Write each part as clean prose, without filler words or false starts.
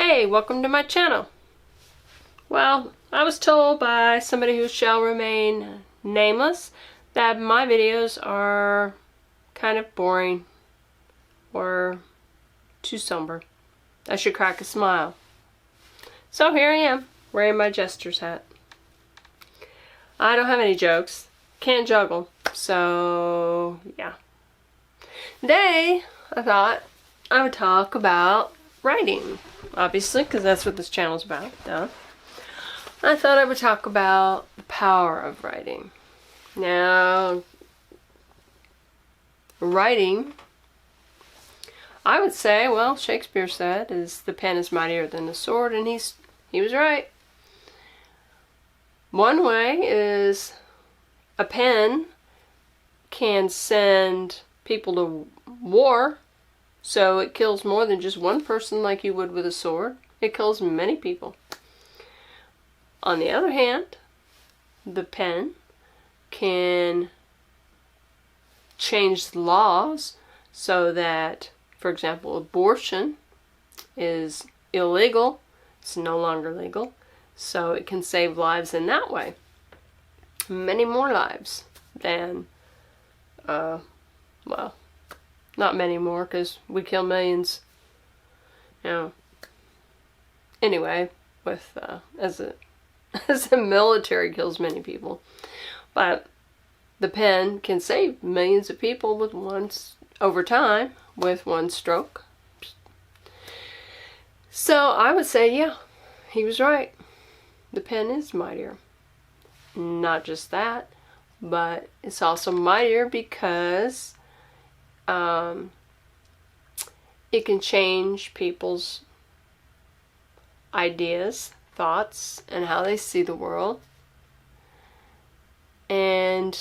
Hey, welcome to my channel. Well, I was told by somebody who shall remain nameless that my videos are kind of boring or too somber. I should crack a smile. So here I am, wearing my jester's hat. I don't have any jokes. Can't juggle. So, yeah. Today, I thought I would talk about writing. Obviously, because that's what this channel's about. Duh. I thought I would talk about the power of writing. Now, writing, I would say, well, Shakespeare said, is the pen is mightier than the sword, and he was right. One way is a pen can send people to war, so it kills more than just one person like you would with a sword. It kills many people. On the other hand, the pen can change the laws so that, for example, abortion is illegal. It's no longer legal. So it can save lives in that way. Many more lives than, well, not many more because we kill millions. You know. Anyway, with as the military kills many people, but the pen can save millions of people over time with one stroke. So I would say, yeah, he was right. The pen is mightier. Not just that, but it's also mightier because it can change people's ideas, thoughts, and how they see the world. And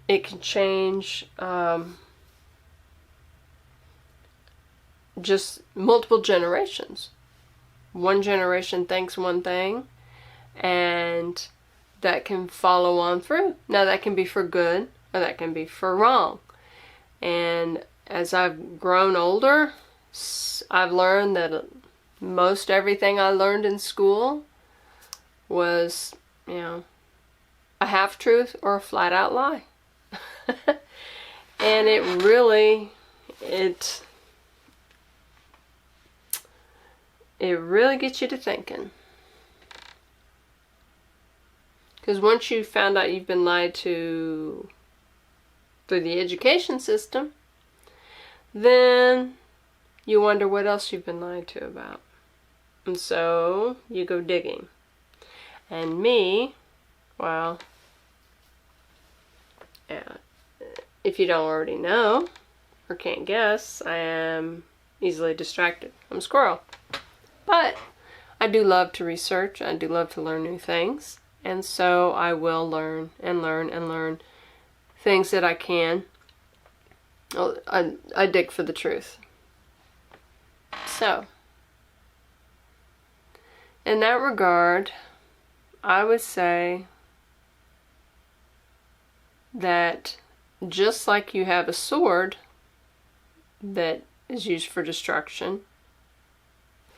it can change just multiple generations. One generation thinks one thing, and that can follow on through. Now that can be for good, or that can be for wrong. And as I've grown older, I've learned that most everything I learned in school was, a half-truth or a flat-out lie. And it really gets you to thinking. Because once you found out you've been lied to through the education system, then you wonder what else you've been lied to about. And so you go digging. And me, well, yeah, if you don't already know or can't guess, I am easily distracted. I'm a squirrel. But I do love to research. I do love to learn new things. And so I will learn and learn and learn things that I can. I dig for the truth. So, in that regard, I would say that just like you have a sword that is used for destruction,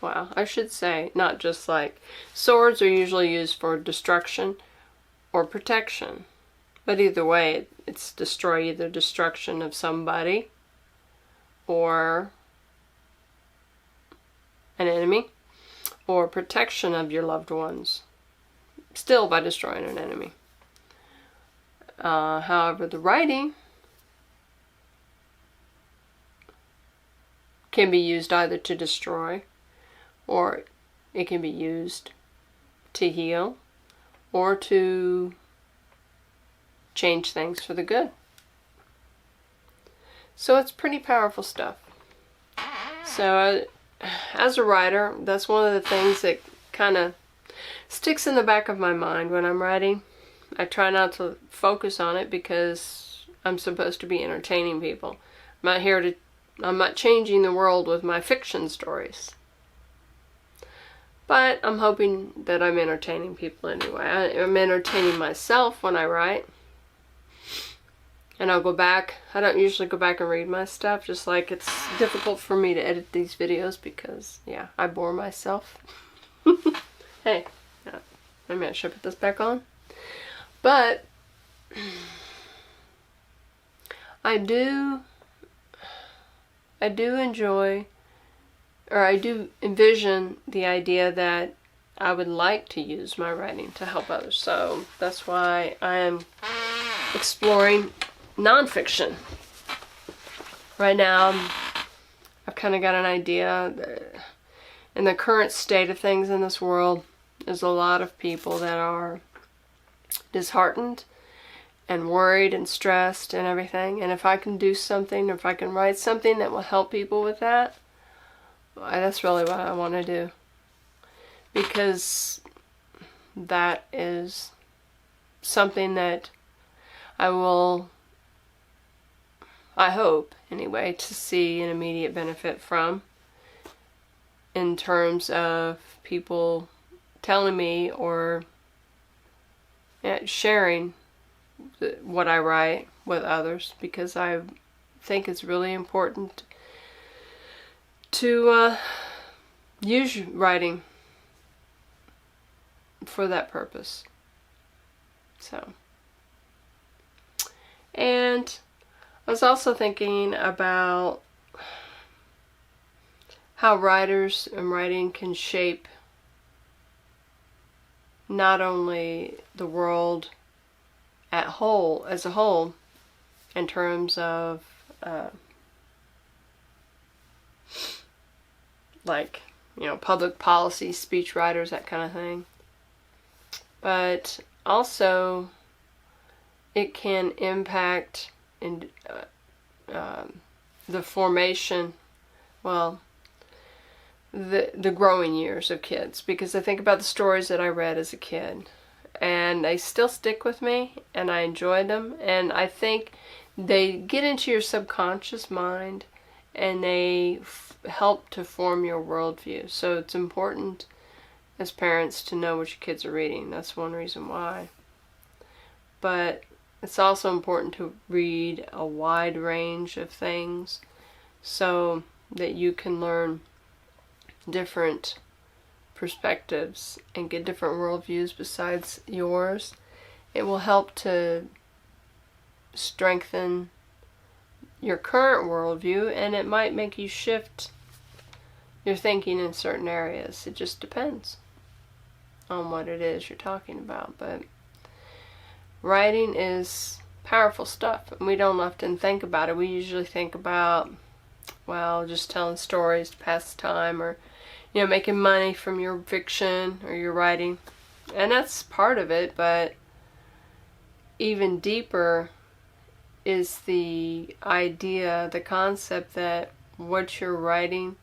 well, I should say, not just like, swords are usually used for destruction or protection. But either way, it's either destruction of somebody or an enemy, or protection of your loved ones, still by destroying an enemy. However, the writing can be used either to destroy, or it can be used to heal, or to change things for the good. So it's pretty powerful stuff. So as a writer, that's one of the things that kind of sticks in the back of my mind when I'm writing. I try not to focus on it because I'm supposed to be entertaining people. I'm not changing the world with my fiction stories. But I'm hoping that I'm entertaining people anyway. I'm entertaining myself when I write. and I'll go back. I don't usually go back and read my stuff, just like it's difficult for me to edit these videos because, yeah, I bore myself. Hey, maybe I should put this back on. But I do enjoy, or I do envision the idea that I would like to use my writing to help others. So that's why I am exploring nonfiction. Right now, I've kind of got an idea that in the current state of things in this world, there's a lot of people that are disheartened and worried and stressed and everything. And if I can do something, or if I can write something that will help people with that, that's really what I want to do. Because that is something that I will, I hope anyway, to see an immediate benefit from, in terms of people telling me or sharing what I write with others, because I think it's really important to use writing for that purpose. So, and I was also thinking about how writers and writing can shape not only the world as a whole, in terms of like, you know, public policy, speech writers, that kind of thing, but also it can impact in the formation, well, the growing years of kids, because I think about the stories that I read as a kid, and they still stick with me, and I enjoy them, and I think they get into your subconscious mind, and they help to form your worldview. So it's important as parents to know what your kids are reading. That's one reason why. But it's also important to read a wide range of things so that you can learn different perspectives and get different worldviews besides yours. It will help to strengthen your current worldview, and it might make you shift your thinking in certain areas. It just depends on what it is you're talking about. But writing is powerful stuff, and we don't often think about it. We usually think about, well, just telling stories to pass the time, or, you know, making money from your fiction or your writing. And that's part of it, but even deeper is the idea, the concept that what you're writing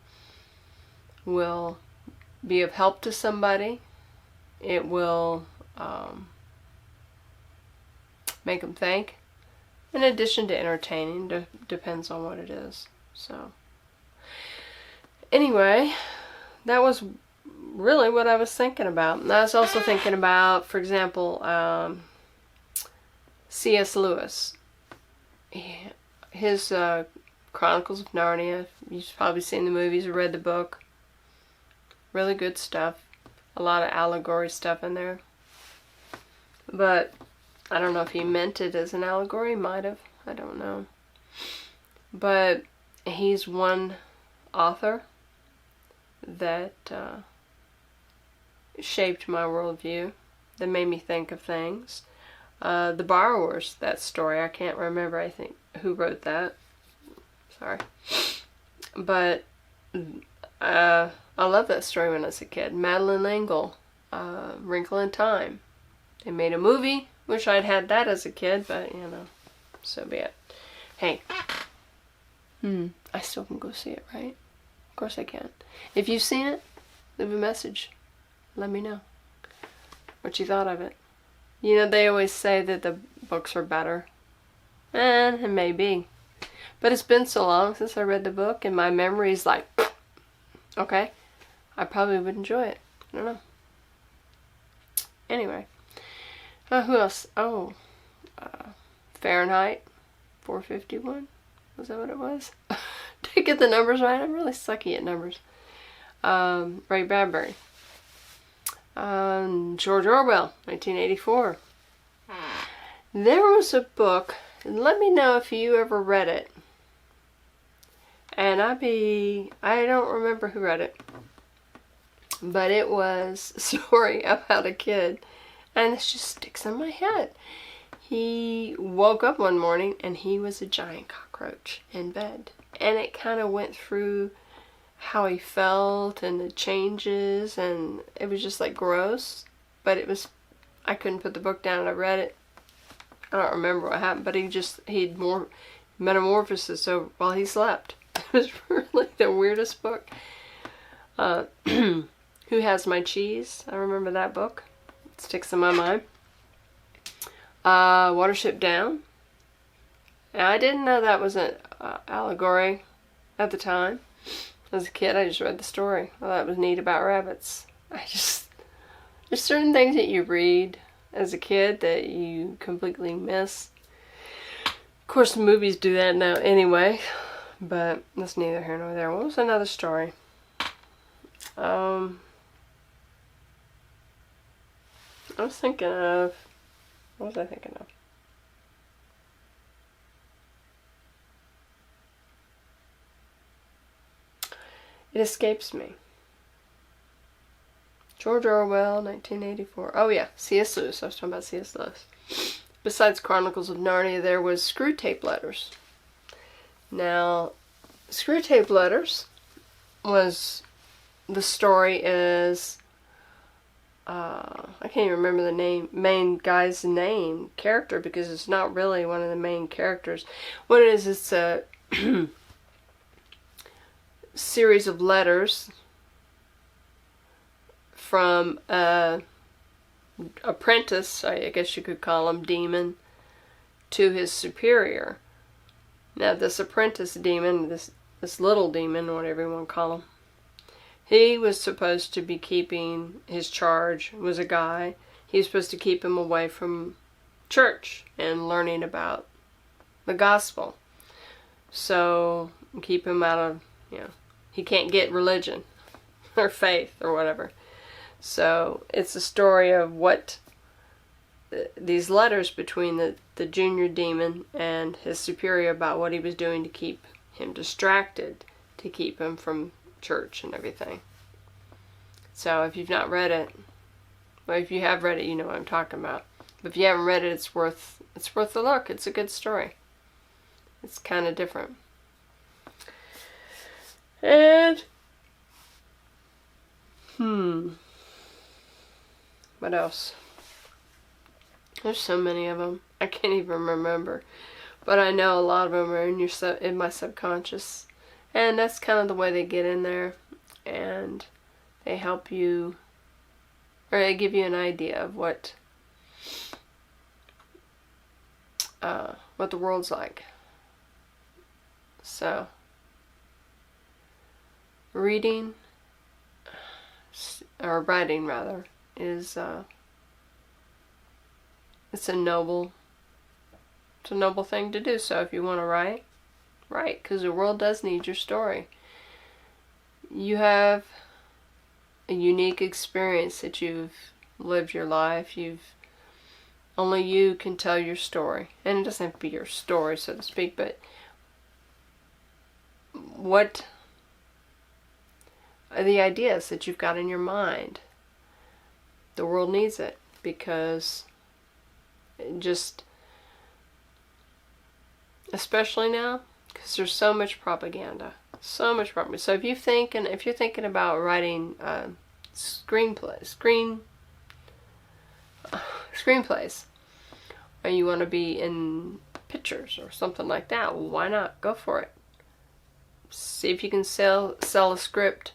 will be of help to somebody. It will make them think, in addition to entertaining. Depends on what it is. So anyway, that was really what I was thinking about. And I was also thinking about, for example, C.S. Lewis. His Chronicles of Narnia. You've probably seen the movies or read the book. Really good stuff. A lot of allegory stuff in there. But I don't know if he meant it as an allegory. He might have. I don't know. But he's one author that shaped my worldview, that made me think of things. The Borrowers, that story, I can't remember, I think, who wrote that. Sorry. But I loved that story when I was a kid. Madeleine L'Engle, Wrinkle in Time. They made a movie. Wish I'd had that as a kid, but, you know, so be it. Hey. I still can go see it, right? Of course I can. If you've seen it, leave a message. Let me know what you thought of it. You know, they always say that the books are better. And it may be. But it's been so long since I read the book, and my memory's like, okay, I probably would enjoy it. I don't know. Anyway. Who else? Oh, Fahrenheit 451? Was that what it was? Did I get the numbers right? I'm really sucky at numbers. Ray Bradbury. George Orwell, 1984. There was a book, and let me know if you ever read it. And I don't remember who read it, but it was a story about a kid, and this just sticks in my head. He woke up one morning and he was a giant cockroach in bed, and it kind of went through how he felt and the changes, and it was just like gross, but I couldn't put the book down. I read it. I don't remember what happened, but he'd more metamorphosis so while he slept. It was really the weirdest book. Who Has My Cheese? I remember that book. It sticks in my mind. Watership Down. And I didn't know that was an allegory at the time. As a kid, I just read the story. I thought it was neat about rabbits. There's certain things that you read as a kid that you completely miss. Of course, the movies do that now anyway, but that's neither here nor there. What was another story? I was thinking of... What was I thinking of? It escapes me. George Orwell, 1984. Oh yeah, C.S. Lewis. I was talking about C.S. Lewis. Besides Chronicles of Narnia, there was Screwtape Letters. Now, Screwtape Letters was... The story is... I can't even remember the main guy's character, because it's not really one of the main characters. What it is, it's a series of letters from a apprentice, I guess you could call him, demon, to his superior. Now this apprentice demon, this little demon, whatever you want to call him, he was supposed to be keeping his charge, was a guy. He was supposed to keep him away from church and learning about the gospel. So, keep him out of, he can't get religion or faith or whatever. So, it's a story of what these letters between the junior demon and his superior about what he was doing to keep him distracted, to keep him from church and everything. So if you've not read it, well, if you have read it, you know what I'm talking about. But if you haven't read it, it's worth a look. It's a good story. It's kind of different. And what else? There's so many of them. I can't even remember. But I know a lot of them are in my subconscious. And that's kind of the way they get in there, and they help you, or they give you an idea of what the world's like. So, reading, or writing rather, is it's a noble thing to do. So if you want to write, because the world does need your story. You have a unique experience that you've lived your life. Only you can tell your story. And it doesn't have to be your story, so to speak, but what are the ideas that you've got in your mind? The world needs it, because especially now, because there's so much propaganda. So if you're thinking about writing screenplays, or you want to be in pictures or something like that, well, why not? Go for it. See if you can sell your script,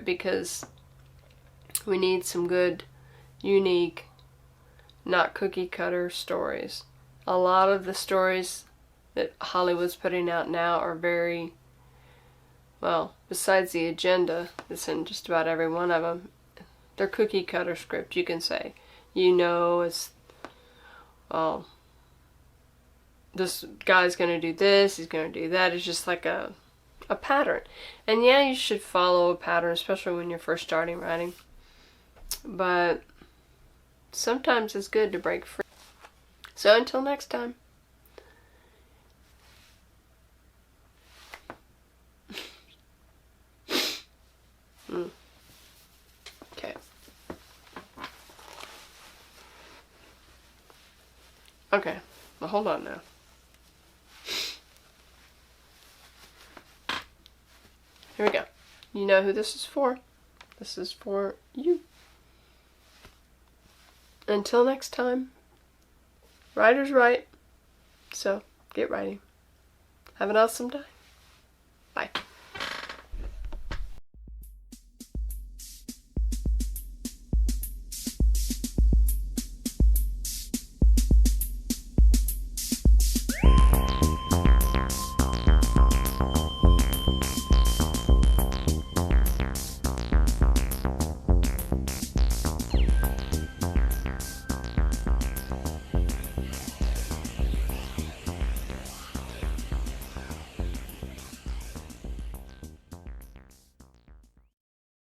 because we need some good, unique, not cookie cutter stories. A lot of the stories that Hollywood's putting out now are very, well, besides the agenda that's in just about every one of them, they're cookie cutter script, you can say. It's, well, this guy's gonna do this, he's gonna do that. It's just like a pattern. And yeah, you should follow a pattern, especially when you're first starting writing. But sometimes it's good to break free. So until next time. Okay. Okay, well, hold on now. Here we go. You know who this is for. This is for you. Until next time, writers write. So, get writing. Have an awesome day. Bye.